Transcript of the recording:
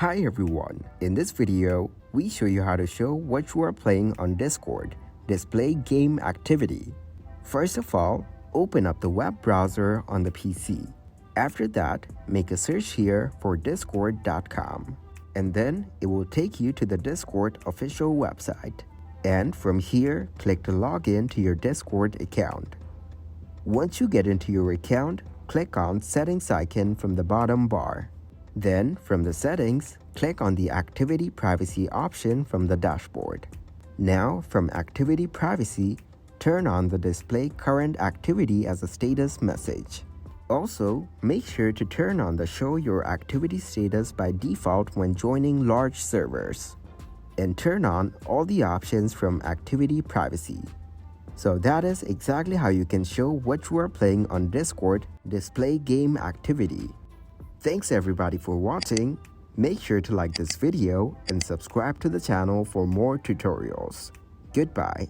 Hi everyone, in this video, we show you how to show what you are playing on Discord, display game activity. First of all, open up the web browser on the PC. After that, make a search here for discord.com. And then it will take you to the Discord official website. And from here, click to log in to your Discord account. Once you get into your account, click on Settings icon from the bottom bar. Then, from the settings, click on the Activity Privacy option from the dashboard. Now, from Activity Privacy, turn on the Display Current Activity as a status message. Also, make sure to turn on the Show Your Activity status by default when joining large servers. And turn on all the options from Activity Privacy. So that is exactly how you can show what you are playing on Discord, display game activity. Thanks everybody for watching. Make sure to like this video and subscribe to the channel for more tutorials. Goodbye.